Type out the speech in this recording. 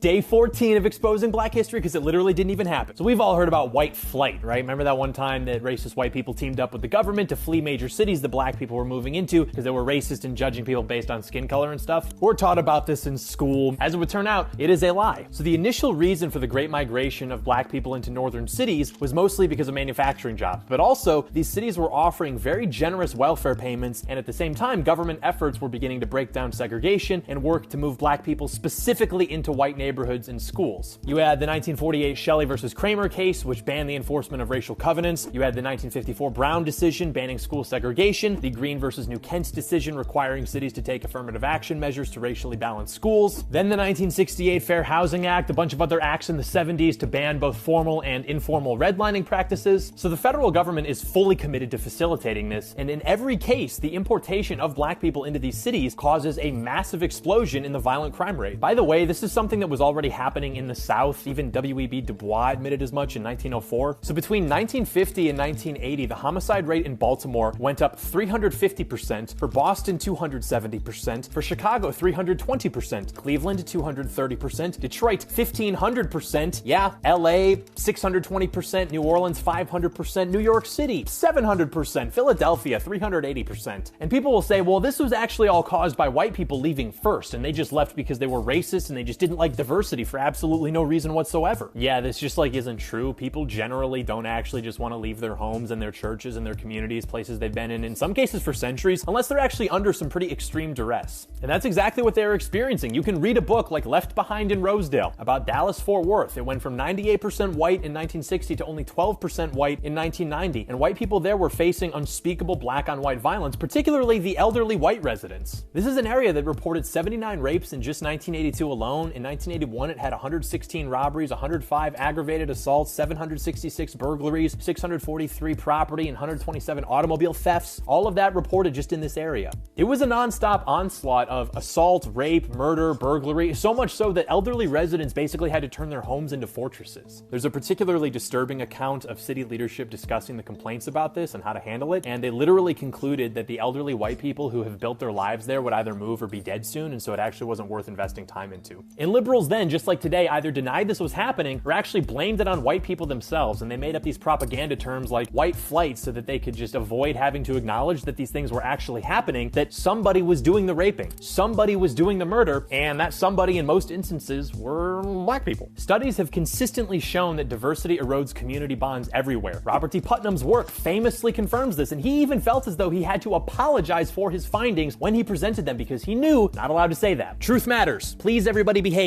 Day 14 of exposing black history, because it literally didn't even happen. So we've all heard about white flight, right? Remember that one time that racist white people teamed up with the government to flee major cities that black people were moving into because they were racist and judging people based on skin color and stuff? We're taught about this in school. As it would turn out, it is a lie. So the initial reason for the great migration of black people into northern cities was mostly because of manufacturing jobs. But also, these cities were offering very generous welfare payments, and at the same time, government efforts were beginning to break down segregation and work to move black people specifically into white neighborhoods and schools. You had the 1948 Shelley versus Kramer case, which banned the enforcement of racial covenants. You had the 1954 Brown decision banning school segregation, the Green versus New Kent decision requiring cities to take affirmative action measures to racially balance schools. Then the 1968 Fair Housing Act, a bunch of other acts in the 70s to ban both formal and informal redlining practices. So the federal government is fully committed to facilitating this, and in every case, the importation of black people into these cities causes a massive explosion in the violent crime rate. By the way, this is something that was already happening in the South. Even W.E.B. Du Bois admitted as much in 1904. So between 1950 and 1980, the homicide rate in Baltimore went up 350%, for Boston 270%, for Chicago 320%, Cleveland 230%, Detroit 1500%, yeah, LA 620%, New Orleans 500%, New York City 700%, Philadelphia 380%. And people will say, well, this was actually all caused by white people leaving first, and they just left because they were racist and they just didn't like diversity for absolutely no reason whatsoever. Yeah, this just isn't true. People generally don't actually just want to leave their homes and their churches and their communities, places they've been in some cases for centuries, unless they're actually under some pretty extreme duress. And that's exactly what they were experiencing. You can read a book like Left Behind in Rosedale about Dallas-Fort Worth. It went from 98% white in 1960 to only 12% white in 1990, and white people there were facing unspeakable black-on-white violence, particularly the elderly white residents. This is an area that reported 79 rapes in just 1982 alone. In 1981, it had 116 robberies, 105 aggravated assaults, 766 burglaries, 643 property, and 127 automobile thefts. All of that reported just in this area. It was a non-stop onslaught of assault, rape, murder, burglary, so much so that elderly residents basically had to turn their homes into fortresses. There's a particularly disturbing account of city leadership discussing the complaints about this and how to handle it, and they literally concluded that the elderly white people who have built their lives there would either move or be dead soon, and so it actually wasn't worth investing time into. And liberals then, just like today, either denied this was happening or actually blamed it on white people themselves, and they made up these propaganda terms like white flight so that they could just avoid having to acknowledge that these things were actually happening, that somebody was doing the raping, somebody was doing the murder, and that somebody in most instances were black people. Studies have consistently shown that diversity erodes community bonds everywhere. Robert D. Putnam's work famously confirms this, and he even felt as though he had to apologize for his findings when he presented them because he knew not allowed to say that. Truth matters. Please, everybody behave.